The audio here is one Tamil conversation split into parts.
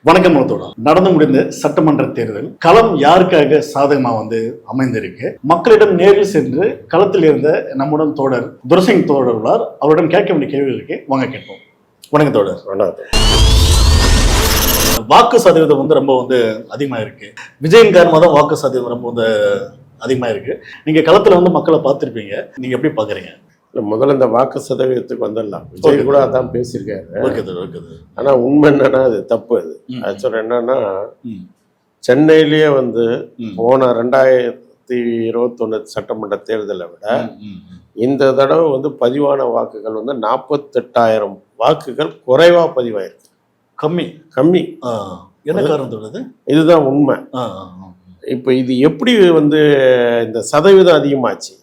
வணக்கம் தோழா. நடந்து முடிந்த சட்டமன்ற தேர்தல் களம் யாருக்காக சாதகமா அமைந்திருக்கு? மக்களிடம் நேரில் சென்று களத்தில் இருந்த நம்முடன் தோழர் துரைசிங் தோழர் உள்ளார். அவரிடம் கேட்க வேண்டிய கேள்விகளுக்கு வாங்க கேட்போம். வணக்கம் தோழர். வாக்கு சதவீதம் ரொம்ப அதிகமா இருக்கு. விஜயின் காரணமாக தான் வாக்கு சதவீதம் ரொம்ப அதிகமா இருக்கு. நீங்க களத்துல மக்களை பார்த்திருப்பீங்க, நீங்க எப்படி பாக்குறீங்க? முதல்ல இந்த வாக்கு சதவீதத்துக்கு வந்துடலாம். விஜய் கூட அதான் பேசியிருக்காரு. ஆனா உண்மை என்னன்னா அது தப்பு. அது ஆக்சுவலா என்னன்னா, சென்னையிலேயே போன 2021 சட்டமன்ற தேர்தலை விட இந்த தடவை பதிவான வாக்குகள் 48,000 வாக்குகள் குறைவா பதிவாயிருக்கு. கம்மி. என்ன காரணம்? இதுதான் உண்மை. இப்போ இது எப்படி இந்த சதவீதம் அதிகமாச்சு?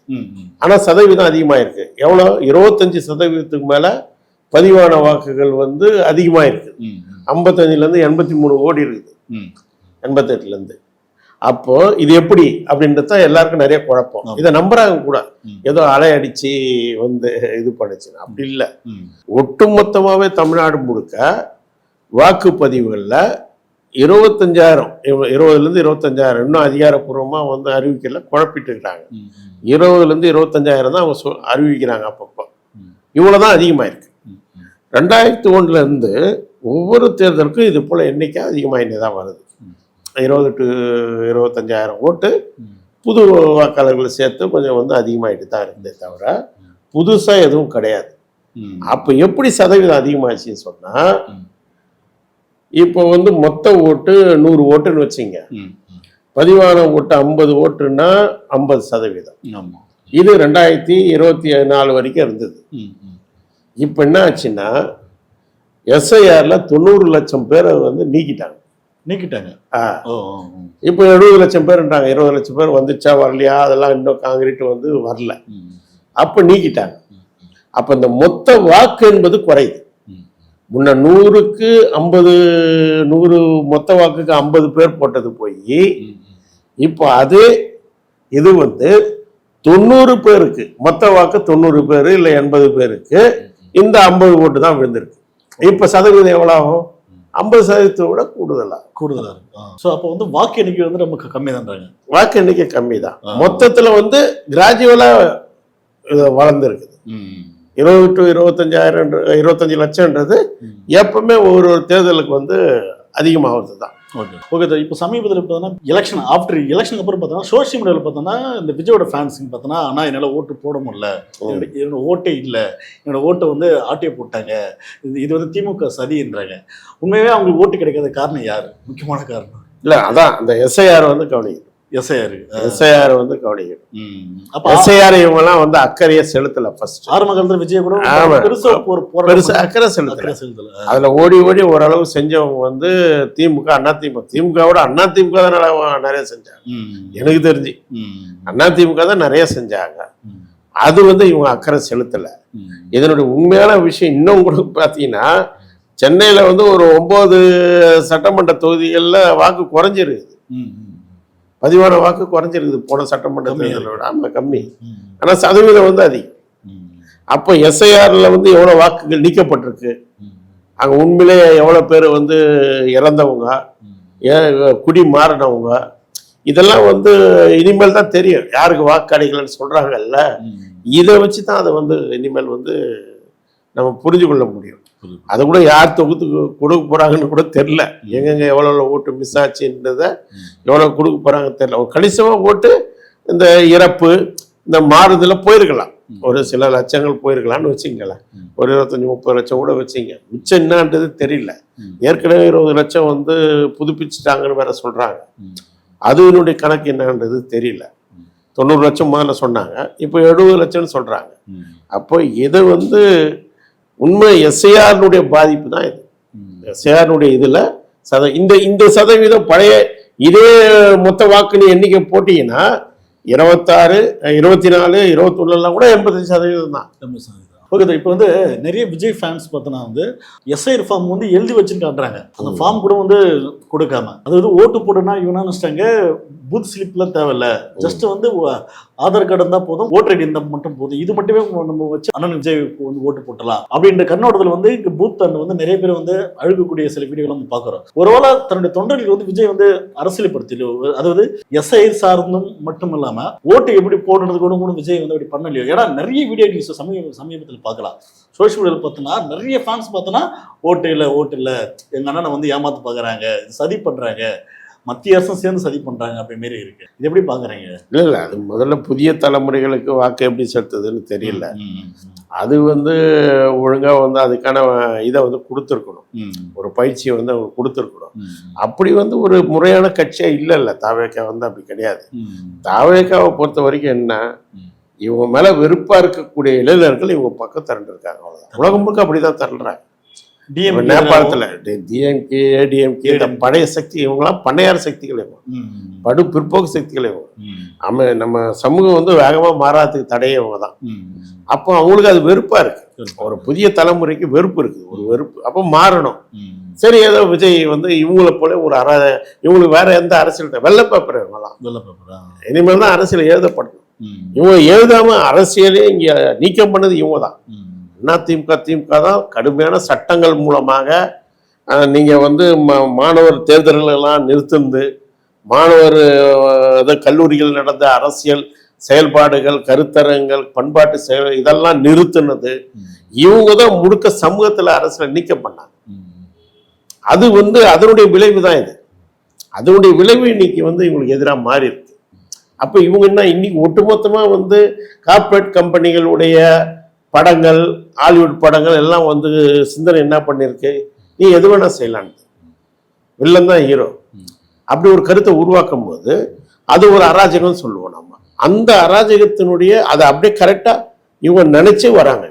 ஆனா சதவீதம் அதிகமாயிருக்கு. எவ்வளோ? 25% மேல பதிவான வாக்குகள் அதிகமாயிருக்கு. 55ல இருந்து 83 ஓடி இருக்குது, 88ல இருந்து. அப்போ இது எப்படி அப்படின்றது எல்லாருக்கும் நிறைய குழப்பம். இதை நம்புறாங்க கூட, ஏதோ அலை அடிச்சு இது பண்ணுச்சு. அப்படி இல்லை. ஒட்டுமொத்தமாவே தமிழ்நாடு முழுக்க வாக்குப்பதிவுகள்ல 25,000, 20லேருந்து 25,000 இன்னும் அதிகாரப்பூர்வமா அறிவிக்கல, குழப்பிட்டு இருக்கிறாங்க. 20லேருந்து 25,000 தான் அவங்க அறிவிக்கிறாங்க. அப்பப்போ இவ்வளவுதான் அதிகமாயிருக்கு. 2001 இருந்து ஒவ்வொரு தேர்தலுக்கும் இது போல எண்ணிக்கை அதிகமாயினே தான் வருது. 20 to 25,000 ஓட்டு புது வாக்காளர்களை சேர்த்து கொஞ்சம் அதிகமாயிட்டு தான் இருந்தே தவிர புதுசா எதுவும் கிடையாது. அப்ப எப்படி சதவீதம் அதிகமாச்சுன்னு சொன்னா, இப்போ மொத்த ஓட்டு 100 ஓட்டுன்னு வச்சுங்க. பதிவான ஓட்டு 50 ஓட்டுன்னா 50%. இது 2024 வரைக்கும் இருந்தது. இப்போ என்ன ஆச்சுன்னா, எஸ்ஐஆர்ல 90 லட்சம் பேரை நீக்கிட்டாங்க. இப்போ 70 லட்சம் பேர்ன்றாங்க. 20 லட்சம் பேர் வந்துச்சா வரலையா அதெல்லாம் இன்னும் காங்கிரீட் வரல. அப்ப நீக்கிட்டாங்க. அப்ப இந்த மொத்த வாக்கு என்பது குறையுது. முன்ன 100க்கு 50, 100 மொத்த வாக்குக்கு 50 பேர் போட்டது போய் இப்போ அது இது 90 பேருக்கு, மொத்த வாக்கு 90 பேர் இல்லை 80 பேருக்கு இந்த 50 ஓட்டு தான் விழுந்திருக்கு. இப்ப சதவீதம் எவ்வளவு ஆகும்? 50% விட கூடுதலா இருக்கு. அப்போ வாக்கு எண்ணிக்கை நமக்கு கம்மி தான். வாக்கு எண்ணிக்கை கம்மி தான். மொத்தத்துல கிராஜுவலா வளர்ந்துருக்குது. 20 to 25,000, 25 லட்சம்ன்றது எப்பவுமே ஒரு தேர்தலுக்கு அதிகமாகிறது தான். ஓகே. இப்போ சமீபத்தில் பார்த்தோன்னா எலெக்ஷன், ஆஃப்டர் எலெக்ஷனுக்கு அப்புறம் பார்த்தோன்னா சோசியல் மீடியாவில் பார்த்தோன்னா இந்த விஜயோட ஃபேன்ஸுங்க பார்த்தோன்னா, ஆனால் என்னால் ஓட்டு போட முடியல, என்னோட ஓட்டே இல்லை, என்னோட ஓட்டை ஆட்டியை போட்டாங்க, இது திமுக சதின்றாங்க. உண்மையாகவே அவங்களுக்கு ஓட்டு கிடைக்காத காரணம் யார்? முக்கியமான காரணம் இல்லை, அதான் இந்த எஸ்ஐஆர் கவனிக்கணும். எஸ்ஐஆர் கவனிக்கணும். எஸ்ஐஆர் இவங்கெல்லாம் அக்கறையை செலுத்தல. ஃபர்ஸ்ட் ஆரம்ப காலத்துல விஜய் கூட பெருசா அக்கறை செலுத்தல. அதுல ஓடி ஓரளவு செஞ்சவங்க திமுக, திமுகவோட அதிமுக தான் நிறைய செஞ்சாங்க. எனக்கு தெரிஞ்சு அதிமுக தான் நிறைய செஞ்சாங்க. அது இவங்க அக்கறை செலுத்தல. இதனுடைய உண்மையான விஷயம் இன்னும் கூட பாத்தீங்கன்னா, சென்னையில ஒரு 9 சட்டமன்ற தொகுதிகள்ல வாக்கு குறைஞ்சிருக்குது. பதிவான வாக்கு குறைஞ்சிருக்குது போன சட்டமன்ற தேர்தலை விட. ஆமா, கம்மி. ஆனா சதவீதம் அதிகம். அப்போ எஸ்ஐஆர்ல எவ்வளவு வாக்குகள் நீக்கப்பட்டிருக்கு, அங்க உண்மையிலே எவ்வளவு பேர் இறந்தவங்க, குடி மாறினவங்க, இதெல்லாம் இனிமேல் தான் தெரியும். யாருக்கு வாக்கு கிடைக்கலன்னு சொல்றாங்கல்ல, இதை வச்சுதான் அதை இனிமேல் நம்ம புரிஞ்சு கொள்ள முடியும். அதை கூட யார் தொகுத்து கொடுக்க போறாங்கன்னு கூட தெரியல. எங்கெங்க எவ்வளவு ஓட்டு மிஸ் ஆச்சுன்றத எவ்வளவு கொடுக்க போறாங்க தெரியல. ஒரு கணிசமா ஓட்டு இந்த இறப்பு, இந்த மாறுதல போயிருக்கலாம். ஒரு சில லட்சங்கள் போயிருக்கலாம்னு வச்சுங்களேன். ஒரு 25-30 லட்சம் கூட வச்சுங்க. மிச்சம் என்னன்றது தெரியல. ஏற்கனவே 20 லட்சம் புதுப்பிச்சுட்டாங்கன்னு வேற சொல்றாங்க. அதனுடைய கணக்கு என்னன்றது தெரியல. 90 லட்சம் முதல்ல சொன்னாங்க, இப்போ 70 லட்சம்னு சொல்றாங்க. அப்போ இது உண்மை எஸ்ஐஆருடைய பாதிப்பு தான். இது எஸ்ஐஆருடைய இதுல இந்த சதவீதம் பழைய இதே மொத்த வாக்கு எண்ணிக்கை போட்டீங்கன்னா 26, 24, 21 கூட 85% தான். ஓகே. இப்போ நிறைய விஜய் ஃபேன்ஸ் பார்த்தோன்னா எஸ்ஐஆர் ஃபார்ம் எழுதி வச்சுன்னு காட்டுறாங்க. அந்த ஃபார்ம் கூட கொடுக்காம, அதாவது ஓட்டு போடுனா இவனா நினைச்சிட்டாங்க பூத் ஸ்லிப்லாம் தேவையில்ல, ஜஸ்ட் ஆதார் கார்டு இருந்தா போதும், ஓட்டர் ஐடி இருந்தா மட்டும் போதும், இது மட்டுமே நம்ம வச்சு அண்ணன் விஜய் வந்து ஓட்டு போட்டலாம் அப்படின்ற கண்ணோட்டத்தில் வந்து இங்க பூத் வந்து நிறைய பேர் வந்து அழுகக்கூடிய சில வீடியோகள் நம்ம பாக்குறோம். ஒருவேளை தன்னுடைய தொண்டர்களுக்கு வந்து விஜய் வந்து அரசியல்படுத்தி, அதாவது எஸ்ஐ சார்ந்தும் மட்டும் இல்லாம ஓட்டு எப்படி போடுறது கூட விஜய் வந்து அப்படி பண்ணலையோ. ஏன்னா நிறைய வீடியோ நியூஸ் சமீபத்தில் பார்க்கலாம், சோசியல் மீடியாவில் பார்த்தோன்னா நிறைய ஃபேன்ஸ் பார்த்தோன்னா ஓட்டு இல்லை எங்க அண்ணனை வந்து ஏமாத்து பாக்குறாங்க, சதி பண்றாங்க, மத்திய அரசும் சேர்ந்து சதி பண்றாங்க அப்படி மாரி இருக்கு. இது எப்படி பாக்குறீங்க? இல்ல அது முதல்ல புதிய தலைமுறைகளுக்கு வாக்கு எப்படி செலுத்துதுன்னு தெரியல. அது வந்து ஒழுங்கா வந்து அதுக்கான இதை வந்து கொடுத்துருக்கணும், ஒரு பயிற்சியை வந்து அவங்க கொடுத்துருக்கணும். அப்படி வந்து ஒரு முறையான கட்சியா இல்ல தாவேகா வந்து அப்படி கிடையாது. தாவேகாவை பொறுத்த வரைக்கும் என்ன, இவங்க மேல வெறுப்பா இருக்கக்கூடிய இளைஞர்கள் இவங்க பக்கம் திரண்டு இருக்காங்க, அவ்வளவுதான். உலகம் முழுக்க அப்படிதான் திரண்டுறாங்க. நேபாளத்துல டிஎம்கே ஏடிஎம்கே பழைய சக்தி, இவங்கெல்லாம் பண்ணையார் சக்திகள், படு பிற்போக்கு சக்திகள். இவங்க நம்ம சமூகம் வந்து வேகமா மாறாததுக்கு தடையே இவங்க தான். அப்போ அவங்களுக்கு அது வெறுப்பா இருக்கு, ஒரு புதிய தலைமுறைக்கு வெறுப்பு இருக்கு, ஒரு வெறுப்பு. அப்போ மாறணும். சரி, ஏதோ விஜய் வந்து இவங்களை போல ஒரு இவங்களுக்கு வேற எந்த அரசியல் வெள்ளை பேப்பர், இவங்கெல்லாம் இனிமேல் தான் அரசியல் எழுதப்படணும். இவங்க எழுதாம அரசியலே இங்க நீக்கம் பண்ணது இவங்க தான். திமுக தான் கடுமையான சட்டங்கள் மூலமாக நீங்க வந்து மாணவர் தேர்தல்கள் எல்லாம் நிறுத்துந்து, மாணவர் கல்லூரிகள் நடந்த அரசியல் செயல்பாடுகள், கருத்தரங்கள், பண்பாட்டு செயல் இதெல்லாம் நிறுத்தினது இவங்க தான். முழுக்க சமூகத்துல அரசியல் நீக்கம் பண்ணாங்க. அது வந்து அதனுடைய விளைவு தான் இது. அதனுடைய விளைவு இன்னைக்கு வந்து இவங்களுக்கு எதிராக மாறி இருக்கு. அப்ப இவங்க என்ன இன்னைக்கு ஒட்டுமொத்தமா வந்து கார்ப்பரேட் கம்பெனிகளுடைய படங்கள், ஹாலிவுட் படங்கள் எல்லாம் வந்து சிந்தனை என்ன பண்ணிருக்கு, நீ எது வேணா செய்யலான்னு, வில்லன் தான் ஹீரோ, அப்படி ஒரு கருத்தை உருவாக்கும் போது அது ஒரு அராஜகம் சொல்லுவோம் நம்ம. அந்த அராஜகத்தினுடைய அதை அப்படியே கரெக்டா இவங்க நினைச்சு வராங்க,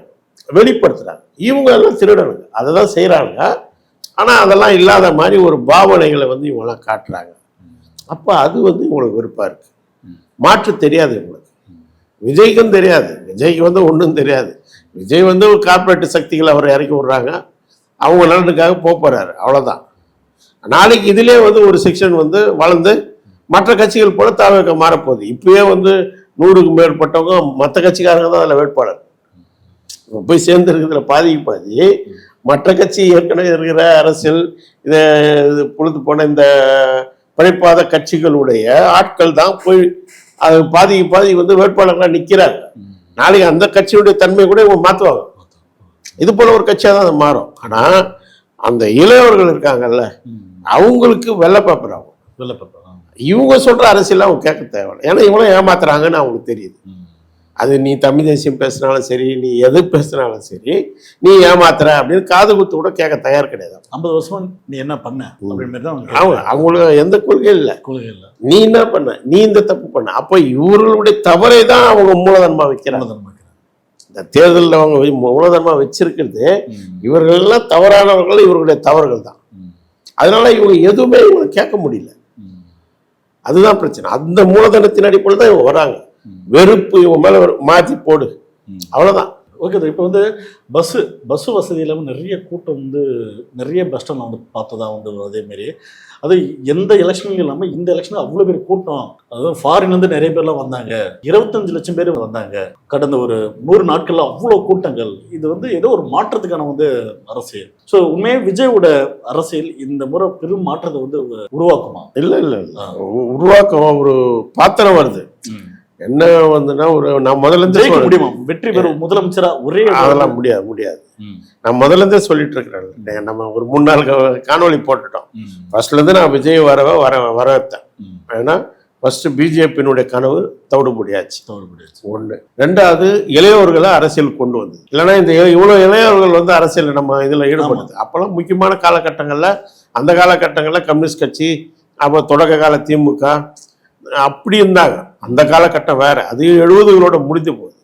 வெளிப்படுத்துறாங்க. இவங்க எல்லாம் திருடனுங்க, அதை தான் செய்யறாங்க. ஆனா அதெல்லாம் இல்லாத மாதிரி ஒரு பாவனைகளை வந்து இவங்கெல்லாம் காட்டுறாங்க. அப்ப அது வந்து இவங்களுக்கு வெறுப்பா இருக்கு. மாற்று தெரியாது இவங்களுக்கு. விஜய்க்கும் தெரியாது, விஜய்க்கு வந்து ஒன்றும் தெரியாது. விஜய் வந்து ஒரு கார்பரேட் சக்திகளை அவர் இறக்கி விடுறாங்க, அவங்க நலனுக்காக போறாரு, அவ்வளவுதான். நாளைக்கு இதுலயே வந்து ஒரு செக்ஷன் வந்து வளர்ந்து மற்ற கட்சிகள் போல தாவேக மாறப்போகுது. இப்பயே வந்து 100க்கு மேற்பட்டவங்க மற்ற கட்சிக்காரங்க தான் அதில் வேட்பாளர் போய் சேர்ந்து இருக்கிறதுல பாதிக்கு பாதி. மற்ற கட்சி ஏற்கனவே இருக்கிற அரசியல் இதை பொழுது போன இந்த படைப்பாத கட்சிகளுடைய ஆட்கள் தான் போய் அது பாதிக்கு பாதி வந்து வேட்பாளர்களாக நிற்கிறாங்க. நாளைக்கு அந்த கட்சியுடைய தன்மை கூட இவங்க மாற்றுவாங்க. இது போல ஒரு கட்சியாக தான் அது மாறும். ஆனா அந்த இளையவர்கள் இருக்காங்கல்ல, அவங்களுக்கு வெள்ளை பேப்பர் ஆகும். இவங்க சொல்ற அரசியல் அவங்க கேட்க தேவையில்லை. ஏன்னா இவங்களும் ஏமாத்துறாங்கன்னு அவங்களுக்கு தெரியுது. அது நீ தமிழ் தேசியம் பேசினாலும் சரி, நீ எது பேசினாலும் சரி, நீ ஏமாத்துற அப்படின்னு காது குத்து கூட கேட்க தயார் கிடையாது. 50 வருஷமா நீ என்ன பண்ண அப்படின்னு அவங்களுக்கு எந்த கொள்கையும் இல்லை. நீ என்ன பண்ண, நீ இந்த தப்பு பண்ண. அப்ப இவர்களுடைய தவறை தான் அவங்க மூலதனமா வைக்கிறாங்க. இந்த தேர்தலில் அவங்க மூலதனமா வச்சிருக்கிறது இவர்கள் எல்லாம் தவறானவர்கள், இவர்களுடைய தவறுகள் தான். அதனால இவங்க எதுவுமே இவங்க கேட்க முடியல. அதுதான் பிரச்சனை. அந்த மூலதனத்தின் அடிப்படையில் தான் இவங்க வராங்க. வெறுப்பு இவங்க மேல மாற்றி போடு, அவ்வளவுதான். ஓகே, இப்போ வந்து பஸ் வசதி இல்லாமல் நிறைய கூட்டம் வந்து நிறைய பஸ் ஸ்டாண்ட் வந்து பார்த்ததா வந்து அதேமாரி அது எந்த எலெக்ஷனும் இல்லாமல் இந்த எலெக்ஷன் அவ்வளோ பேர் கூட்டம். அதாவது ஃபாரின்லேருந்து நிறைய பேர்லாம் வந்தாங்க, 25 லட்சம் பேர் வந்தாங்க கடந்த ஒரு 100 நாட்கள்ல அவ்வளோ கூட்டங்கள். இது வந்து ஏதோ ஒரு மாற்றத்துக்கான வந்து அரசியல். ஸோ உண்மையே விஜயோட அரசியல் இந்த முறை பெரும் மாற்றத்தை வந்து உருவாக்குமா? இல்லை உருவாக்கம் ஒரு பாத்திரம் வருது. என்ன வந்துன்னா ஒரு நான் முதல்ல இருந்தே முடியுமா வெற்றி பெறும் முதலமைச்சரா ஒரே அதெல்லாம் முடியாது. நான் முதல்ல இருந்தே சொல்லிட்டு இருக்கிறேன். நம்ம ஒரு 3 நாள் காணொலி போட்டுட்டோம். ஃபர்ஸ்ட்ல இருந்து நான் விஜய் வரவேற்றேன். ஏன்னா ஃபர்ஸ்ட் பிஜேபியினுடைய கனவு தவிடுபடியாச்சு. ஒண்ணு. 2வது இளையவர்களை அரசியல் கொண்டு வந்தது. இல்லைன்னா இந்த இவ்வளவு இளையவர்கள் வந்து அரசியல் நம்ம இதுல ஈடுபடுது. அப்பெல்லாம் முக்கியமான காலகட்டங்கள்ல, அந்த காலகட்டங்கள்ல கம்யூனிஸ்ட் கட்சி, அப்போ தொடக்க கால திமுக அப்படி இருந்தாங்க. அந்த காலகட்டம் வேற. அது 70களோட முடிஞ்சு போகுது.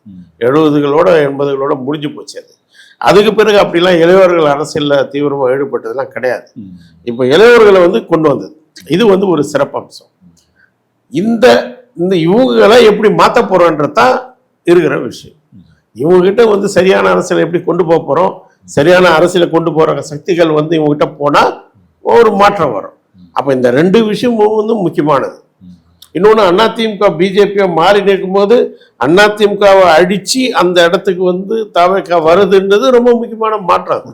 70களோட 80களோட முடிஞ்சு போச்சு. அதுக்கு பிறகு அப்படிலாம் இளையவர்கள் அரசியல்ல தீவிரமாக ஈடுபட்டதெல்லாம் கிடையாது. இப்போ இளையவர்களை வந்து கொண்டு வந்தது இது வந்து ஒரு சிறப்பம்சம். இந்த இவங்களை எப்படி மாற்ற போறோன்றதான் இருக்கிற விஷயம். இவங்க கிட்ட வந்து சரியான அரசியலை எப்படி கொண்டு போக போறோம், சரியான அரசியலை கொண்டு போற சக்திகள் வந்து இவங்க கிட்ட போனா ஒரு மாற்றம் வரும். அப்ப இந்த 2 விஷயமும் வந்து முக்கியமானது. இன்னொன்று அதிமுக பிஜேபியை மாறி நிற்கும்போது அதிமுகவை அழிச்சு அந்த இடத்துக்கு வந்து தவிக வருதுன்றது ரொம்ப முக்கியமான மாற்றம்.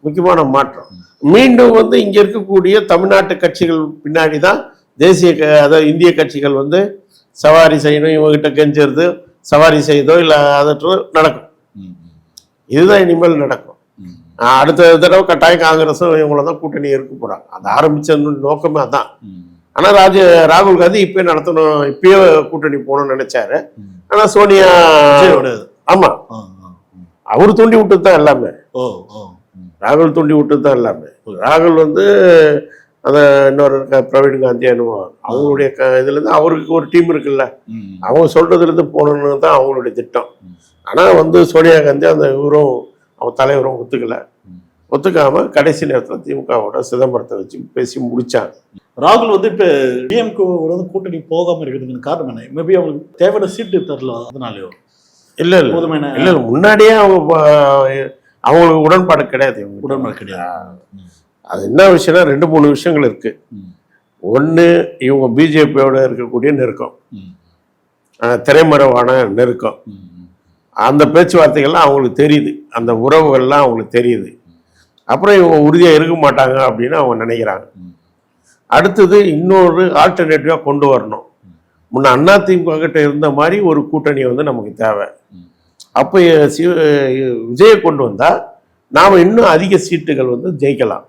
முக்கியமான மாற்றம். மீண்டும் வந்து இங்க இருக்கக்கூடிய தமிழ்நாட்டு கட்சிகள் பின்னாடி தான் தேசிய அதாவது இந்திய கட்சிகள் வந்து சவாரி செய்யணும், இவங்ககிட்ட கெஞ்சுறது, சவாரி செய்தோ இல்லை அதற்றோ நடக்கும். இதுதான் இனிமேல் நடக்கும். அடுத்த தடவை கட்டாயம் காங்கிரஸும் இவங்கள தான் கூட்டணி இருக்க போறாங்க. அது ஆரம்பிச்ச நோக்கமே அதான். ஆனா ராகுல் காந்தி இப்பயே நடத்தணும், இப்பயே கூட்டணி போகணும்னு நினைச்சாரு. ஆனா சோனியா ஆமா அவரு தூண்டி விட்டது தான் எல்லாமே. ராகுல் தூண்டி விட்டது தான் எல்லாமே. ராகுல் வந்து அந்த இன்னொரு பிரவீன் காந்தி அனுபவம் அவங்களுடைய இதுல இருந்து அவருக்கு ஒரு டீம் இருக்குல்ல, அவங்க சொல்றதுல இருந்து போகணும்னு தான் அவங்களுடைய திட்டம். ஆனா வந்து சோனியா காந்தி அந்த இவரும் அவன் தலைவரும் ஒத்துக்காம கடைசி நேரத்தில் திமுகவோட சிதம்பரத்தை வச்சு பேசி முடிச்சாங்க. ராகுல் வந்து இப்ப டிஎம்கேவோட கூட்டணி போகாம இருக்கிறதுக்கு காரணம் என்ன? மேபி அவங்களுக்கு தேவையான சீட்டு தரல, அதனாலயோ? இல்ல முன்னாடியே அவங்களுக்கு உடன்பாடு கிடையாது. அது என்ன விஷயம்னா 2-3 விஷயங்கள் இருக்கு. ஒண்ணு, இவங்க பிஜேபியோட இருக்கக்கூடிய நெருக்கம், திரைமறைவான நெருக்கம், அந்த பேச்சுவார்த்தைகள்லாம் அவங்களுக்கு தெரியுது, அந்த உறவுகள்லாம் அவங்களுக்கு தெரியுது. அப்புறம் இவங்க உறுதியாக இருக்க மாட்டாங்க அப்படின்னு அவங்க நினைக்கிறாங்க. அடுத்தது இன்னொரு ஆல்டர்னேட்டிவா கொண்டு வரணும். முன்ன அதிமுக கிட்ட இருந்த மாதிரி ஒரு கூட்டணி வந்து நமக்கு தேவை. அப்போ விஜயை கொண்டு வந்தா நாம இன்னும் அதிக சீட்டுகள் வந்து ஜெயிக்கலாம்.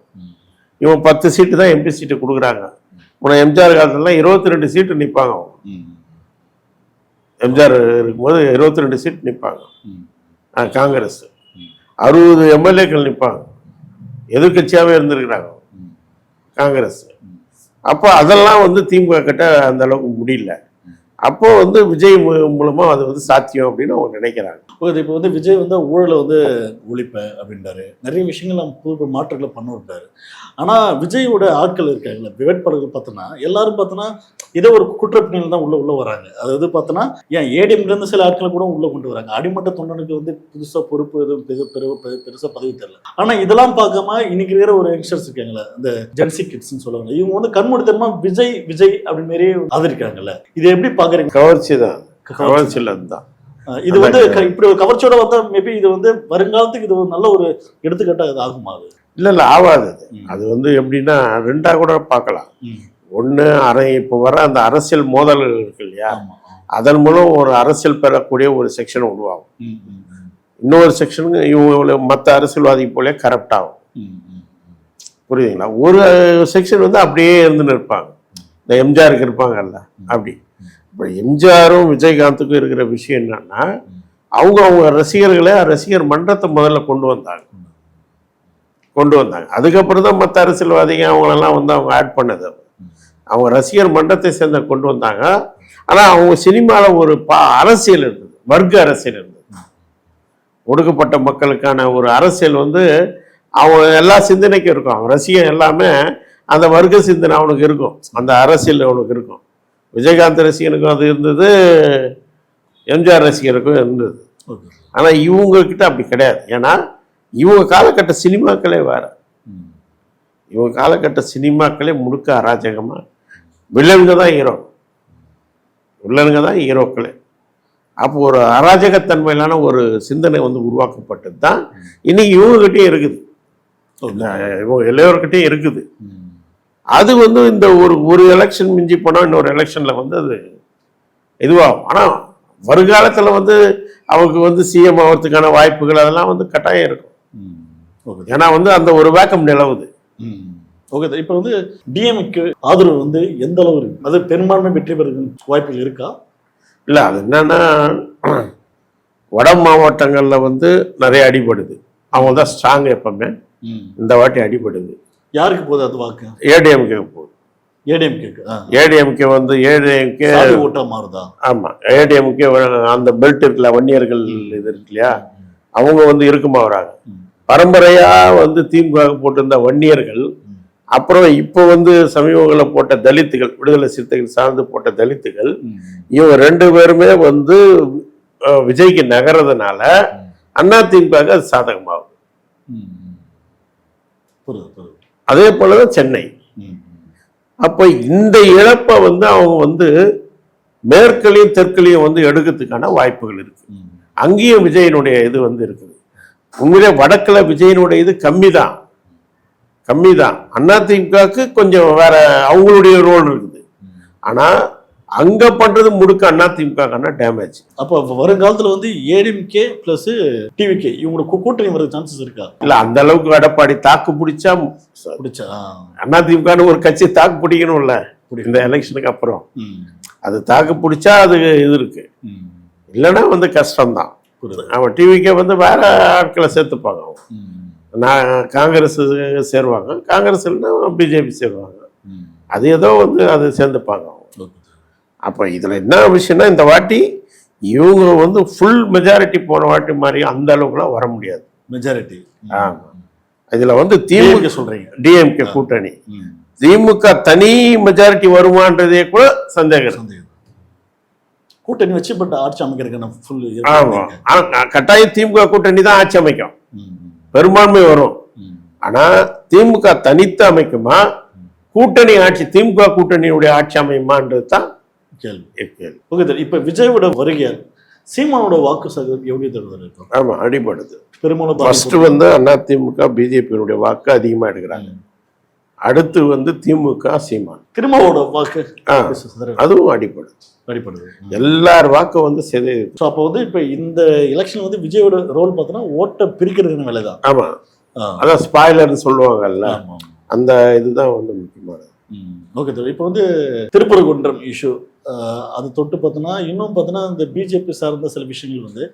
இவன் 10 சீட்டு தான் எம்பி சீட்டு கொடுக்குறாங்க. முன்ன எம்ஜிஆர் காலத்துலாம் 22 சீட்டு நிற்பாங்க. எம்ஜிஆர் இருக்கும்போது 22 சீட் நிற்பாங்க காங்கிரஸ், 60 எம்எல்ஏக்கள் நிற்பாங்க, எதிர்கட்சியாகவே இருந்திருக்கிறாங்க காங்கிரஸ். அப்போ அதெல்லாம் வந்து திமுக கிட்ட அந்த அளவுக்கு முடியல. அப்போ வந்து விஜய் மூலமா அது வந்து சாத்தியம் அப்படின்னு அவங்க நினைக்கிறாங்க. இப்போ வந்து விஜய் வந்து ஊழலை வந்து ஒழிப்பேன் அப்படின்றாரு, நிறைய விஷயங்கள் நம்ம புது மாற்றங்களை பண்ண விட்டாரு. ஆனா விஜயோட ஆட்கள் இருக்காங்கல்ல, வேட்பாளர்கள் பார்த்தோன்னா எல்லாரும் பார்த்தோன்னா இதே ஒரு குற்றப்பின்னல் தான் உள்ள வராங்க. அதாவது பார்த்தோன்னா ஏன் ஏடிஎம்ல இருந்து சில ஆட்களை கூட உள்ள கொண்டு வராங்க. அடிமட்ட தொண்டனுக்கு வந்து புதுசா பொறுப்பு எதுவும் பெருசா பதவி தெரியல. ஆனா இதெல்லாம் பார்க்காம இன்னைக்கு இருக்கிற ஒரு யங்ஸ்டர்ஸ் இருக்காங்களே, இந்த ஜென்சி கிட்ஸ்ன்னு சொல்லுவாங்க, இவங்க வந்து கண்மூடித்தனமா விஜய் விஜய் அப்படி மாரி ஆதரிக்கிறாங்கல்ல. இதை எப்படி பாக்குறீங்க? கவர்ச்சி தான். இது வந்து இப்படி ஒரு கவர்ச்சியோட வந்தா மேபி இது வந்து வருங்காலத்துக்கு இது ஒரு நல்ல ஒரு எடுத்துக்காட்டா இது ஆகுமா? இல்ல ஆகாது. அது வந்து எப்படின்னா ரெண்டா கூட பார்க்கலாம். ஒண்ணு இப்போ வர அந்த அரசியல் மோதல்கள் இருக்கு இல்லையா, அதன் மூலம் ஒரு அரசியல் பெறக்கூடிய ஒரு செக்ஷன் உருவாகும். இன்னொரு செக்ஷனுக்கு இவங்க மற்ற அரசியல்வாதி போல கரப்ட் ஆகும். புரியுதுங்களா? ஒரு செக்ஷன் வந்து அப்படியே இருந்துன்னு இருப்பாங்க, இந்த எம்ஜிஆருக்கு இருப்பாங்கல்ல அப்படி. இப்போ எம்ஜிஆரும் விஜயகாந்துக்கும் இருக்கிற விஷயம் என்னன்னா, அவங்க ரசிகர் மன்றத்தை முதல்ல கொண்டு வந்தாங்க. அதுக்கப்புறம் தான் மற்ற அரசியல்வாதிகள் அவங்களெல்லாம் வந்து அவங்க ஆட் பண்ணது. அவங்க ரசிகர் மன்றத்தை சேர்ந்த கொண்டு வந்தாங்க. ஆனால் அவங்க சினிமாவில் ஒரு அரசியல் இருந்தது, வர்க்க அரசியல் இருந்தது. ஒடுக்கப்பட்ட மக்களுக்கான ஒரு அரசியல் வந்து அவங்க எல்லா சிந்தனைக்கும் இருக்கும். அவன் ரசிகன் எல்லாமே அந்த வர்க்க சிந்தனை அவனுக்கு இருக்கும், அந்த அரசியல் அவனுக்கு இருக்கும். விஜயகாந்த் ரசிகனுக்கும் அது இருந்தது, எம்ஜிஆர் ரசிகருக்கும் இருந்தது. ஆனால் இவங்க கிட்ட அப்படி கிடையாது. ஏன்னா இவங்க காலகட்ட சினிமாக்களே வேற. இவங்க காலகட்ட சினிமாக்களே முழுக்க அராஜகமா, வில்லனுங்க தான் ஹீரோக்களே. அப்போ ஒரு அராஜகத்தன்மையிலான ஒரு சிந்தனை வந்து உருவாக்கப்பட்டது தான் இன்னைக்கு இவங்ககிட்டயும் இருக்குது, இவங்க எல்லோருக்கிட்டையும் இருக்குது. அது வந்து இந்த ஒரு எலெக்ஷன் மிஞ்சி போனால் இன்னொரு எலெக்ஷன்ல வந்து அது இதுவாகும். ஆனால் வருங்காலத்தில் வந்து அவங்க வந்து சிஎம் ஆகிறதுக்கான வாய்ப்புகள் அதெல்லாம் வந்து கட்டாயம் இருக்கும். ஏன்னா வந்து அந்த ஒரு வேக்கம் நிலவுது. ஓகே, இப்போ வந்து டிஎம்கே ஆதரவு வந்து எந்த அளவு இருக்கு? அது பெரும்பான்மை வெற்றி பெறுவதற்கு வாய்ப்புகள் இருக்கா? இல்லை, அது என்னன்னா வட மாவட்டங்கள்ல வந்து நிறைய அடிபடுது. அவங்க தான் ஸ்ட்ராங். எப்பவுமே இந்த வாட்டி அடிபடுது. யாருக்கு போகுது அது வாக்கு? ஏடிஎம்கே போகுது. ஏடிஎம்கே வந்து ஓட்டா மாறுதா? ஆமா, ஏடிஎம்கே அந்த பெல்ட் இருக்குல்ல, வன்னியர்கள் இது இருக்கு இல்லையா, அவங்க வந்து இருக்குமா வராங்க. பரம்பரையா வந்து திமுக போட்டிருந்த வன்னியர்கள், அப்புறம் இப்போ வந்து சமீபங்களில் போட்ட தலித்துகள், விடுதலை சிறுத்தைகள் சார்ந்து போட்ட தலித்துகள், இவங்க 2 பேருமே வந்து விஜய்க்கு நகர்றதுனால அதிமுக அது சாதகமாகும். அதே போலதான் சென்னை. அப்ப இந்த இழப்பை வந்து அவங்க வந்து மேற்களையும் தெற்களையும் வந்து எடுக்கிறதுக்கான வாய்ப்புகள் இருக்கு. அங்கேயும் விஜயனுடைய இது வந்து இருக்குது. உண்மையிலே வடக்குல விஜயனுடைய இது கம்மிதான். அதிமுகவுக்கு கொஞ்சம் வேற அவங்களுடைய ரோல் இருக்குது. ஆனா அங்க பண்றது முழுக்க அதிமுக டேமேஜ். அப்போ வருங்காலத்துல வந்து ஏடிஎம்கே பிளஸ் டிவிகே இவங்களோட கூட்டணி வர சான்சஸ் இருக்கா? இல்ல அந்த அளவுக்கு எடப்பாடி தாக்கு பிடிச்சா அதிமுக ஒரு கட்சி தாக்கு பிடிக்கணும்ல இந்த எலெக்ஷனுக்கு அப்புறம். அது தாக்கு பிடிச்சா அது இது இருக்கு, இல்லைன்னா வந்து கஷ்டம்தான். அவன் டிவிக்கே வந்து வேற ஆட்களை சேர்த்துப்பாங்க. நான் காங்கிரஸ் சேருவாங்க, காங்கிரஸ் இல்லைன்னா பிஜேபி சேருவாங்க. அது ஏதோ வந்து அது சேர்ந்துப்பாங்க. அப்போ இதில் என்ன விஷயம்னா இந்த வாட்டி இவங்க வந்து ஃபுல் மெஜாரிட்டி போன வாட்டி மாதிரி அந்த அளவுக்குலாம் வர முடியாது. மெஜாரிட்டி ஆமாம். இதில் வந்து திமுக சொல்கிறீங்க, டிஎம்கே கூட்டணி, திமுக தனி மெஜாரிட்டி வருமானதே கூட சந்தேகம். கூட்டணி வச்சு பட் ஆட்சி அமைக்கிறதுக்கு ஆமாம். கட்டாயம் திமுக கூட்டணி தான் ஆட்சி அமைக்கும், பெரும்பான்மை வரும். ஆனால் திமுக தனித்து அமைக்குமா, கூட்டணி ஆட்சி திமுக கூட்டணியுடைய ஆட்சி அமையுமான்றது தான் கேள்வி. ஓகே சார், இப்போ விஜயோட வருகையால் சீமானோட வாக்கு சதவீதம் எப்படி தருவது? ஆமா, அடிபடுது. பெரும்பாலும் ஃபர்ஸ்ட் வந்து அதிமுக பிஜேபியினுடைய வாக்கு அதிகமா எடுக்கிறாங்க. அடுத்து வந்து திமுக சீமான். திருமாவோட வாக்கு அதுவும் அடிபடுது. எல்லார் வாக்கு வந்து செது. அப்போ வந்து இப்போ இந்த எலெக்ஷன் வந்து விஜயோட ரோல் பார்த்தோன்னா ஓட்டை பிரிக்கிறதுன்னு வேலை தான். ஆமா, அதான் ஸ்பாய்லர்னு சொல்லுவாங்கல்ல, அந்த இதுதான் வந்து முக்கியமானது. ஓகே சார், இப்போ வந்து திருப்பரங்குன்றம் இஷ்யூ அது தொட்டு பார்த்தோன்னா இன்னும் பார்த்தோன்னா இந்த பிஜேபி சார்ந்த சில விஷயங்கள் வந்து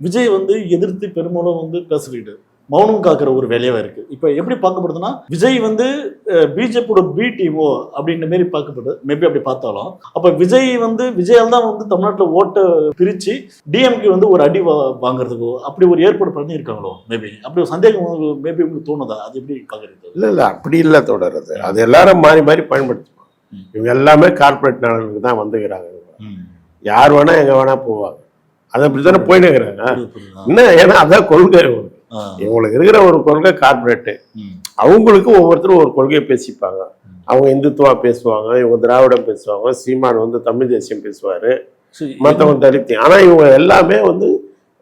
விஜய் வந்து எதிர்த்து பெரும்பாலும் வந்து பேசிக்கிட்டு மௌனம் காக்கிற ஒரு வேலையாக இருக்கு. இப்போ எப்படி பார்க்கப்படுதுன்னா விஜய் வந்து பிஜேபியோட பி டீமோ அப்படின்ற மாரி பார்க்கப்படுது. மேபி அப்படி பார்த்தாலும் அப்போ விஜயால் தான் வந்து தமிழ்நாட்டில் ஓட்டை பிரித்து டிஎம்கே வந்து ஒரு அடி வாங்குறதுக்கோ அப்படி ஒரு ஏற்பாடு பண்ணியிருக்காங்களோ மேபி அப்படி ஒரு சந்தேகம் மேபி உங்களுக்கு தோணுதா? அது எப்படி பார்க்குறது? இல்லை அப்படி இல்லை தொடருது. அது எல்லாரும் மாறி மாறி பயன்படுத்துவாங்க. இவங்க எல்லாமே கார்பரேட் நலனுக்கு தான் வந்துக்கிறாங்க. யார் வேணா எங்க வேணா போவாங்க. அது அப்படித்தானே போயின்னு இருக்கிறாங்க. என்ன, ஏன்னா அதான் கொள்கை. இவங்களுக்கு இருக்கிற ஒரு கொள்கை கார்பரேட்டு. அவங்களுக்கு ஒவ்வொருத்தரும் ஒரு கொள்கையை பேசிப்பாங்க. அவங்க இந்துத்துவா பேசுவாங்க, இவங்க திராவிடம் பேசுவாங்க, சீமான் வந்து தமிழ் தேசியம் பேசுவாரு, மற்றவங்க தலித்தி. ஆனா இவங்க எல்லாமே வந்து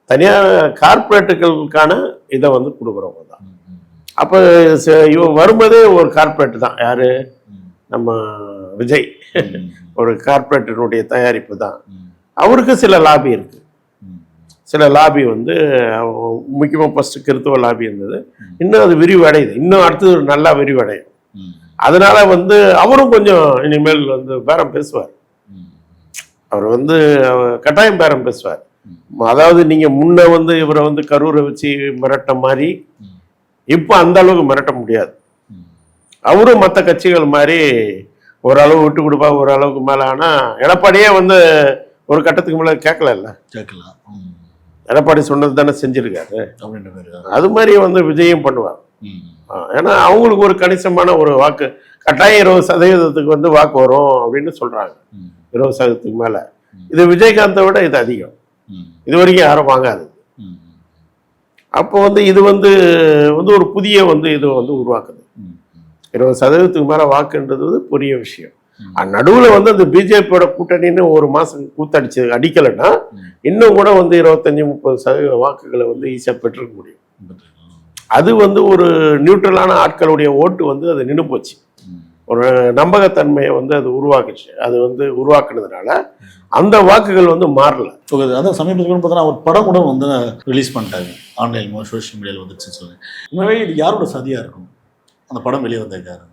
தனியார் கார்பரேட்டுகளுக்கான இதை வந்து கொடுக்குறவங்க தான். அப்ப இவங்க வரும்போதே ஒரு கார்பரேட் தான். யாரு? நம்ம விஜய் ஒரு கார்பரேட்டினுடைய தயாரிப்பு தான். அவருக்கு சில லாபி இருக்கு. சில லாபி வந்து முக்கியமாக ஃபர்ஸ்ட் கிறித்துவ லாபி இருந்தது. இன்னும் அது விரிவடையுது. இன்னும் அடுத்தது ஒரு நல்லா விரிவடையும். அதனால வந்து அவரும் கொஞ்சம் இனிமேல் வந்து பேரம் பேசுவார். அவர் வந்து கட்டாயம் பேரம் பேசுவார். அதாவது நீங்க முன்ன வந்து இவரை வந்து கரூரை வச்சு மிரட்ட மாதிரி இப்போ அந்த அளவுக்கு மிரட்ட முடியாது. அவரும் மற்ற கட்சிகள் மாதிரி ஓரளவு விட்டு கொடுப்பா, ஓரளவுக்கு மேலே. ஆனால் எடப்பாடியே வந்து ஒரு கட்டத்துக்கு மேலே கேட்கலாம். எடப்பாடி சொன்னது தானே செஞ்சிருக்காரு. அது மாதிரி வந்து விஜயம் பண்ணுவார். ஏன்னா அவங்களுக்கு ஒரு கணிசமான ஒரு வாக்கு, கட்டாயம் 20% வந்து வாக்கு வரும் அப்படின்னு சொல்றாங்க. 20% மேல. இது விஜயகாந்தை விட இது அதிகம். இது வரைக்கும் யாரும் வாங்காது. அப்போ வந்து இது வந்து ஒரு புதிய வந்து இது வந்து உருவாக்குது. 20% மேல வாக்குன்றது வந்து பெரிய விஷயம். நடுவில் வந்து அந்த பிஜேபியோட கூட்டணின்னு ஒரு மாசம் கூத்தடிச்சு அடிக்கலைன்னா இன்னும் கூட வந்து 25-30% வாக்குகளை வந்து ஈஸியா பெற்றுக்க முடியும். அது வந்து ஒரு நியூட்ரலான ஆட்களுடைய ஓட்டு வந்து அது நின்று போச்சு. ஒரு நம்பகத்தன்மையை வந்து அது உருவாக்குச்சு. அது வந்து உருவாக்குனதுனால அந்த வாக்குகள் வந்து மாறல. அதான் சமீபத்தில் பார்த்தீங்கன்னா ஒரு படம் கூட வந்து ரிலீஸ் பண்ணிட்டாங்க ஆன்லைன் சோஷியல் மீடியாவில் வந்துச்சு. உண்மையாகவே இது யாரோட சதியா இருக்கும் அந்த படம் வெளியே வந்திருக்காரு?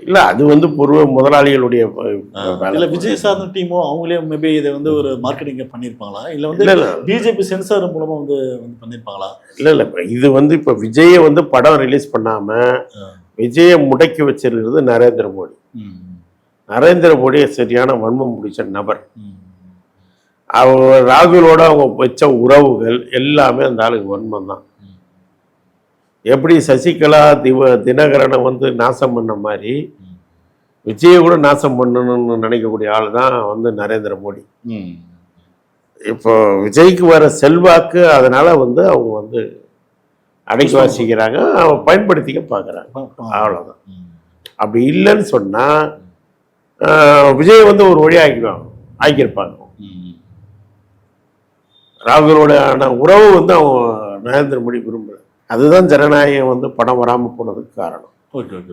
இல்ல அது வந்து பூர்வ முதலாளிகளுடைய விஜய் சார்ந்த டீமோ அவங்களே மேபி இதை வந்து ஒரு மார்க்கெட்டிங் பண்ணியிருப்பாங்களா, இல்லை வந்து பிஜேபி சென்சார் மூலமா வந்து பண்ணியிருப்பாங்களா? இல்ல இது வந்து இப்ப விஜயை வந்து படம் ரிலீஸ் பண்ணாம விஜயை முடக்கி வச்சிருக்கிறது நரேந்திர மோடி. நரேந்திர மோடி சரியான வன்மம் முடிச்ச நபர். அவங்க ராகுலோட அவங்க வச்ச உறவுகள் எல்லாமே அந்த ஆளுக்கு வன்மம் தான். எப்படி சசிகலா தினகரனை வந்து நாசம் பண்ண மாதிரி விஜயை கூட நாசம் பண்ணணும்னு நினைக்கக்கூடிய ஆள் தான் வந்து நரேந்திர மோடி. இப்போ விஜய்க்கு வர செல்வாக்கு அதனால வந்து அவங்க வந்து அடக்கி வாசிக்கிறாங்க, அவங்க பயன்படுத்திக்க பார்க்குறாங்க, அவ்வளோதான். அப்படி இல்லைன்னு சொன்னா விஜய் வந்து ஒரு வழி ஆக்கியிருப்பாங்க. ராகுலோட உறவு வந்து அவங்க நரேந்திர மோடி விரும்பல. அதுதான் ஜனநாயகம் வந்து படம் வராமல் போனதுக்கு காரணம்.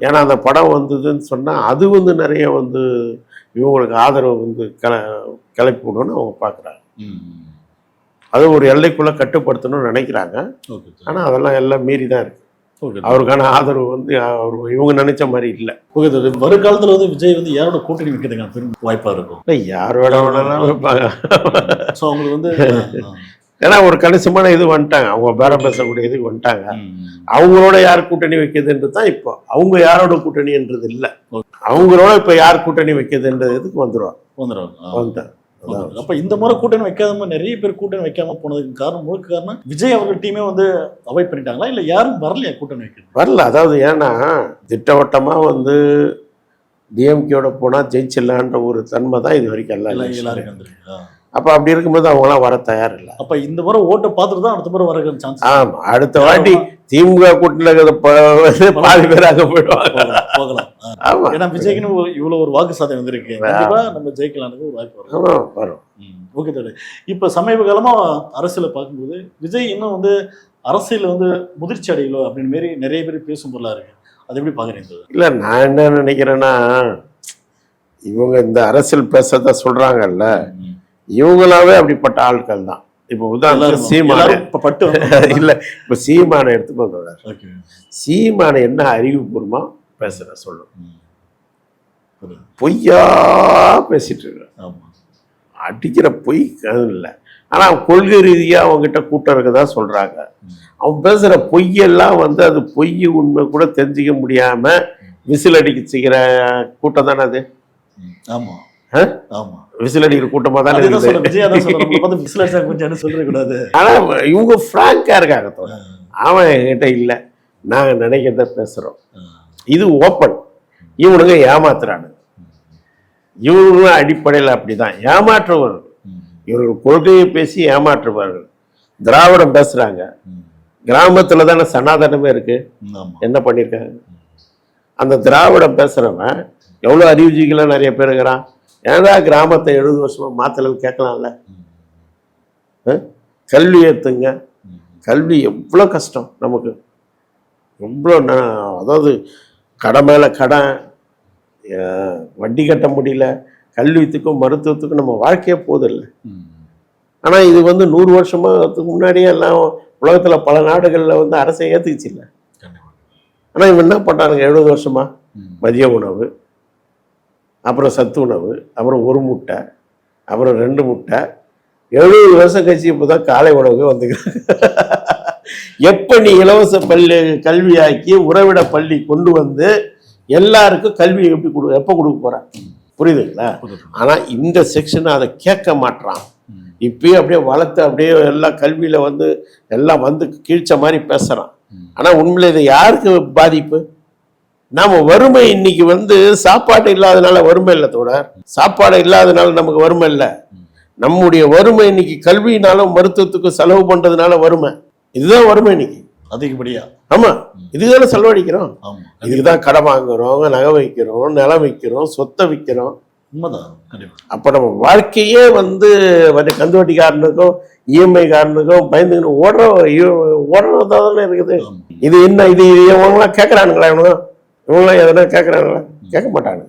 ஏன்னா அந்த படம் வந்ததுன்னு சொன்னால் அது வந்து நிறைய வந்து இவங்களுக்கு ஆதரவு வந்து கிளப்பி விடணும்னு அவங்க பார்க்குறாங்க. அது ஒரு எல்லைக்குள்ளே கட்டுப்படுத்தணும்னு நினைக்கிறாங்க. ஆனால் அதெல்லாம் எல்லாம் மீறி தான் இருக்கு. அவருக்கான ஆதரவு வந்து இவங்க நினைச்ச மாதிரி இல்லை. வருங்காலத்தில் வந்து விஜய் வந்து யாரோட கூட்டணி வைக்கிறதுக்கான பெரும் வாய்ப்பாக இருக்கும். இல்லை யார் வேணாலும் வைப்பாங்க. ஸோ அவங்களுக்கு வந்து ஏன்னா ஒரு கணிசமான இது வந்துட்டாங்க, அவங்க பேரம் பேசக்கூடிய இது வந்துட்டாங்க. அவங்களோட யார் கூட்டணி வைக்கிறதுன்றது தான் இப்போ. அவங்க யாரோட கூட்டணின்றது இல்லை, அவங்களோட இப்போ யார் கூட்டணி வைக்கிறதுன்றதுக்கு வந்துடுவாங்க. அப்ப இந்த முறை கூட்டணி வைக்காத நிறைய பேர் கூட்டணி வைக்காம போனதுக்கு காரணம் முழுக்க காரணம் விஜய் அவர்கள் டீமே வந்து அவாய்ட் பண்ணிட்டாங்களா, இல்ல யாரும் வரலையா கூட்டணி வைக்கிறது? வரல. அதாவது ஏன்னா திட்டவட்டமா வந்து டிஎம்கேயோட போனா ஜெயிச்சிடலான்ற ஒரு தன்மை தான் இது வரைக்கும் எல்லாருக்கும் வந்துருக்கு. அப்ப அப்படி இருக்கும்போது அவங்களாம் வர தயார் இல்லை. அப்ப இந்த முறை ஓட்டை பார்த்துட்டு தான் அடுத்த முறை வர சான்ஸ். ஆமா, அடுத்த வாட்டி திமுக கூட்டணியில் பாதி பேர் அங்க போகலாம். ஆமா, ஏன்னா விஜய்க்குன்னு இவ்வளவு ஒரு வாக்கு சாதனை வந்திருக்கு, கண்டிப்பா நம்ம ஜெயிக்கலான்னு ஒரு வாய்ப்பு வரும். ஓகே தோழி. இப்ப சமீப காலமா அரசியலை பார்க்கும்போது விஜய் இன்னும் வந்து அரசியல் வந்து முதிர்ச்சி அடையலோ அப்படின்னு மாரி நிறைய பேர் பேசும் பொருளா இருக்கு. அது எப்படி பாக்குறீங்க? இல்ல, நான் என்ன நினைக்கிறேன்னா, இவங்க இந்த அரசியல் பேசத சொல்றாங்கல்ல, இவங்களாவே அப்படிப்பட்ட ஆட்கள் தான். இப்போ உதாரணத்துக்கு சீமான இல்ல, இப்ப சீமான எடுத்துக்கோங்க. சீமான என்ன அறிவுபூர்வமா பேசுற சொல்லும், பொய்யா பேசிட்டு இருக்க, அடிக்கிற பொய் அது இல்லை. ஆனா அவன் கொள்கை ரீதியா அவங்ககிட்ட கூட்டம் இருக்கதான் சொல்றாங்க. அவன் பேசுற பொய்யெல்லாம் வந்து அது பொய் உண்மை கூட தெரிஞ்சிக்க முடியாம விசில் அடிக்க செய்கிற கூட்டம் தானே அது. ஆமா ஆமா, விசில் அடிக்கிற கூட்டமா தானே. ஆனா இவங்க பிராங்கா இருக்காங்க. அவன் என்கிட்ட இல்லை, நாங்க நினைக்கிறத பேசுறோம், இது ஓப்பன். இவனுங்க ஏமாத்துறானு, இவங்க அடிப்படையில் அப்படிதான் ஏமாற்றுவார்கள். இவர்கள் கொள்கையை பேசி ஏமாற்றுவார்கள். திராவிடம் பேசுறாங்க, கிராமத்துல தானே சனாதனமே இருக்கு. என்ன பண்ணிருக்காங்க? அந்த திராவிடம் பேசுறவன் எவ்வளவு அறிவுஜீவிகளா நிறைய பேர் இருக்கிறான். ஏன்னா கிராமத்தை 70 வருஷமா மாத்தல கேட்கலாம்ல. கல்வி ஏத்துங்க, கல்வி எவ்வளோ கஷ்டம் நமக்கு, எவ்வளோ. அதாவது கடை மேல கடன், வட்டி கட்ட முடியல, கல்வித்துக்கும் மருத்துவத்துக்கும் நம்ம வாழ்க்கையே போதில்லை. ஆனால் இது வந்து 100 வருஷத்துக்கு முன்னாடியே எல்லாம் உலகத்தில் பல நாடுகளில் வந்து அரசை ஏற்றுக்குச்சு இல்லை. ஆனால் இவன் என்ன பண்ணுறானுங்க, 70 வருஷமா மதிய உணவு, அப்புறம் சத்து உணவு, அப்புறம் 1 முட்டை, அப்புறம் 2 முட்டை, 70 வருஷம் கழிச்சு இப்போ தான் காலை உணவுக்கு வந்துக்கிறாங்க. எப்போ நீ இலவச கல்வியாக்கி உறவிட பள்ளி கொண்டு வந்து எல்லாருக்கும் கல்வி எப்போ கொடுக்க போற? புரியுதுங்களா? ஆனால் இந்த செக்ஷன் அதை கேட்க மாட்டான். இப்பயே அப்படியே வளர்த்து அப்படியே எல்லா கல்வியில வந்து எல்லாம் வந்து கீழ்ச்ச மாதிரி பேசுறான். ஆனா உண்மையில இது யாருக்கு பாதிப்பு? நாம வறுமை இன்னைக்கு வந்து சாப்பாடு இல்லாதனால வறுமை இல்லை தோழர், சாப்பாடு இல்லாதனால நமக்கு வறுமை இல்லை. நம்முடைய வறுமை இன்னைக்கு கல்வியினாலும் மருத்துவத்துக்கு செலவு பண்றதுனால வறுமை. இதுதான் வறுமை இன்னைக்கு அதிகப்படியா. ஆமா, இதுதானே செலவழிக்கிறோம். இதுக்குதான் கடை வாங்குறோம், நகை வைக்கிறோம், நிலம் வைக்கிறோம், சொத்தை விற்கிறோம். அப்ப நம்ம வாழ்க்கையே வந்து கந்து வட்டிக்காரனுக்கும் இஎம்ஐ காரனுக்கும் பயந்துக்கிட்டு ஓடுறதானே இருக்குது. இது என்ன, இது இவங்களாம் கேட்கறானுங்களா? இவங்களாம் எதனா கேட்கறாங்களா? கேட்க மாட்டாங்க.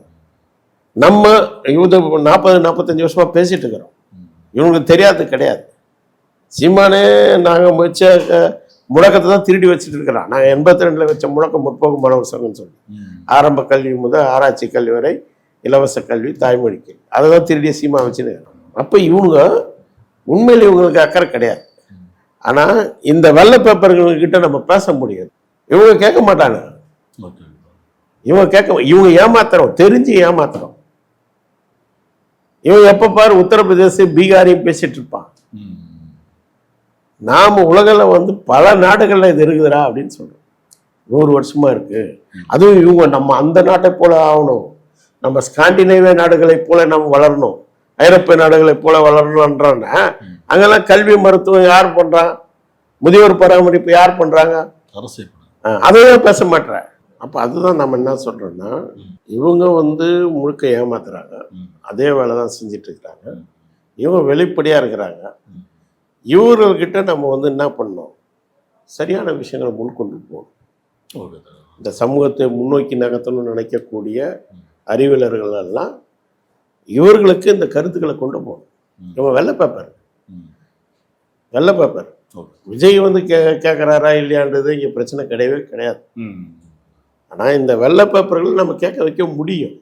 நம்ம 40-45 வருஷமா பேசிட்டு இருக்கிறோம், இவங்களுக்கு தெரியாது கிடையாது. சீமானே நாங்கள் வச்ச முழக்கத்தை தான் திருடி வச்சுட்டு இருக்கிறோம். நாங்கள் 82 வச்ச முழக்கம் முற்போக்கு மாணவர் சங்கம்னு சொல்லி, ஆரம்ப கல்வி முதல் ஆராய்ச்சி கல்வி வரை இலவச கல்வி, தாய்மொழி கல்வி, அதை தான் திருடிய சீமா வச்சுன்னு. அப்போ இவங்க உண்மையில் இவங்களுக்கு அக்கறை கிடையாது. ஆனால் இந்த வெள்ளை பேப்பர்கள்கிட்ட நம்ம பேச முடியாது. இவங்க கேட்க மாட்டாங்க. இவங்க ஏமாத்துறோம், தெரிஞ்சு ஏமாத்துறோம். இவங்க எப்ப பாரு உத்தரப்பிரதேச பீகாரையும் பேசிட்டு இருப்பான். நாம உலகில் வந்து பல நாடுகள்ல இது இருக்குதுடா அப்படின்னு சொல்றோம். 100 வருஷமா இருக்கு. அதுவும் இவங்க நம்ம அந்த நாட்டை போல ஆகணும், நம்ம ஸ்காண்டினேவிய நாடுகளை போல நம்ம வளரணும், ஐரோப்பிய நாடுகளை போல வளரணும்ன்றான்னா அங்கெல்லாம் கல்வி மருத்துவம் யார் பண்றான்? முதியோர் பராமரிப்பு யார் பண்றாங்க? அரசு. அதையும் பேச மாட்டேன். அப்போ அதுதான் நம்ம என்ன சொல்றோம்னா, இவங்க வந்து முழுக்க ஏமாத்துறாங்க, அதே வேலை தான் செஞ்சுட்டு இருக்கிறாங்க, இவங்க வெளிப்படையா இருக்கிறாங்க. இவர்கள்கிட்ட நம்ம வந்து என்ன பண்ணணும், சரியான விஷயங்களை முன்கொண்டு போகணும். இந்த சமூகத்தை முன்னோக்கி நகர்த்தணும்னு நினைக்கக்கூடிய அறிவியலர்கள் எல்லாம் இவர்களுக்கு இந்த கருத்துக்களை கொண்டு போகணும். இவங்க வெள்ளை பேப்பர் விஜய் வந்து கேட்குறாரா இல்லையான்றது இங்கே பிரச்சனை கிடையவே கிடையாது. ஆனால் இந்த வெள்ளை பேப்பர்கள் நம்ம கேட்க வைக்க முடியும்.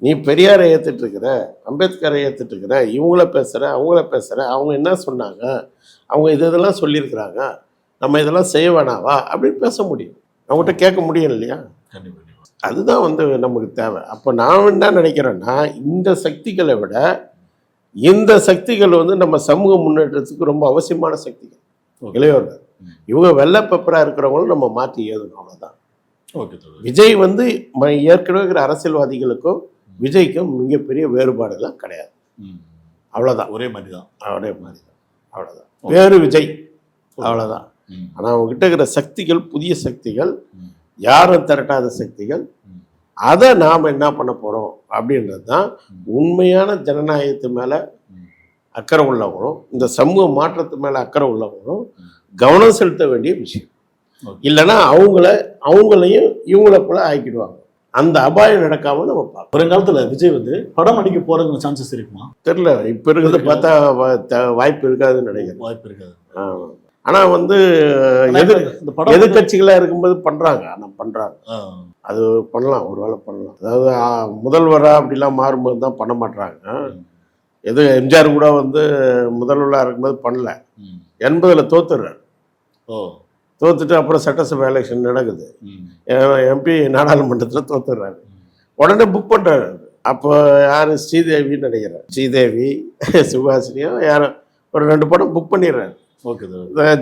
நீ பெரியாரை ஏற்றுட்டு இருக்கிற, அம்பேத்கரை ஏற்றுட்டு இருக்கிற, இவங்கள பேசுகிற, அவங்கள பேசுகிற, அவங்க என்ன சொன்னாங்க, அவங்க இதெல்லாம் சொல்லியிருக்கிறாங்க, நம்ம இதெல்லாம் செய்ய வேணாவா அப்படின்னு பேச முடியும். அவங்ககிட்ட கேட்க முடியும் இல்லையா? அதுதான் வந்து நமக்கு தேவை. அப்போ நான் என்ன நினைக்கிறேன்னா, இந்த சக்திகளை விட இந்த சக்திகள் வந்து நம்ம சமூக முன்னேற்றத்துக்கு ரொம்ப அவசியமான சக்திகள். இளையோர்கள் இவங்க வெள்ளை பேப்பராக இருக்கிறவங்களும் நம்ம மாற்றி ஏதணும், அவ்வளோதான். விஜய் வந்து ஏற்கனவே இருக்கிற அரசியல்வாதிகளுக்கும் விஜய்க்கும் மிகப்பெரிய வேறுபாடுலாம் கிடையாது. அவ்வளோதான், ஒரே மாதிரி தான், அவ்வளோதான். வேறு விஜய் அவ்வளோதான். ஆனால் அவங்ககிட்ட இருக்கிற சக்திகள் புதிய சக்திகள், யாரும் திரட்டாத சக்திகள். அதை நாம் என்ன பண்ண போகிறோம் அப்படின்றது தான் உண்மையான ஜனநாயகத்து மேலே அக்கறை உள்ளவங்களும் இந்த சமூக மாற்றத்து மேலே அக்கறை உள்ளவங்களும் கவனம் செலுத்த வேண்டிய விஷயம். இல்லைன்னா அவங்களையும் இவங்கள போல ஆக்கிடுவாங்க. அந்த அபாயம் நடக்காம நம்ம பார்ப்போம். வருங்காலத்தில் விஜய் வந்து படம் நடிக்க போறதுக்கு சான்சஸ் இருக்குமா தெரியல. இப்போ இருக்கிறத பார்த்தா வாய்ப்பு இருக்காதுன்னு நினைக்கிறேன். வாய்ப்பு இருக்காது. ஆனால் வந்து எதிர்கட்சிகளாக இருக்கும்போது பண்ணுறாங்க. ஆனால் பண்ணுறாங்க, அது பண்ணலாம், ஒரு வேளை பண்ணலாம். அதாவது முதல்வராக அப்படிலாம் மாறும்போது தான் பண்ண மாட்டுறாங்க. எம்ஜிஆர் கூட வந்து முதல்வராக இருக்கும்போது பண்ணல. 80ல் தோத்துடுறாரு. தோத்துட்டு அப்புறம் சட்டசபை எலெக்ஷன் நடக்குது, எம்பி நாடாளுமன்றத்தில் தோத்துடுறாரு. உடனே புக் பண்ணுறாரு. அப்போ யார், ஸ்ரீதேவின்னு நினைக்கிறேன், ஸ்ரீதேவி சுகாசினியும் யாரும் ஒரு 2 படம் புக் பண்ணிடுறாரு.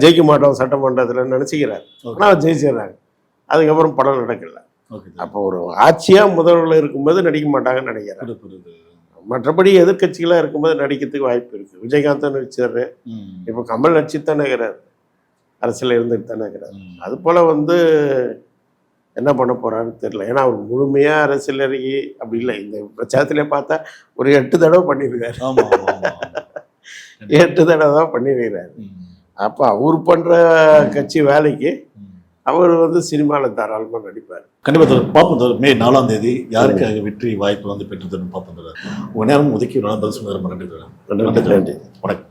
ஜெயிக்க மாட்டோம் சட்டமன்றத்தில் நினச்சிக்கிறார். ஆனால் ஜெயிச்சிடுறாங்க. அதுக்கப்புறம் படம் நடக்கல. அப்போ ஒரு ஆட்சியாக முதல்வர்கள் இருக்கும்போது நடிக்க மாட்டாங்கன்னு நினைக்கிறேன். மற்றபடி எதிர்கட்சிகளாக இருக்கும்போது நடிக்கிறதுக்கு வாய்ப்பு இருக்குது. விஜயகாந்த் நடிச்சாரு, இப்போ கமல் நடிச்சு தானே இருக்கிறார், அரசியல் இருந்துட்டு தானே இருக்கிறார். அது போல் வந்து என்ன பண்ண போகிறான்னு தெரியல. ஏன்னா அவர் முழுமையாக அரசியல் இறங்கி அப்படி இல்லை. இந்த பிரச்சாரத்திலே பார்த்தா ஒரு 8 தடவை பண்ணியிருக்காரு. 8 தடவை தான் பண்ணியிருக்கிறாரு. அப்போ அவர் பண்ணுற கட்சி வேலைக்கு அவர் வந்து சினிமாவில் தாராளமாக நடிப்பார். கண்டிப்பாக பார்ப்போம். மே 4ஆம் தேதி யாருக்காக வெற்றி வாய்ப்பு வந்து பெற்று தரும் பார்ப்போம். உங்கள் நேரம் ஒதுக்கி பதில் சொன்னது ரொம்ப நன்றி. நன்றி. வணக்கம்.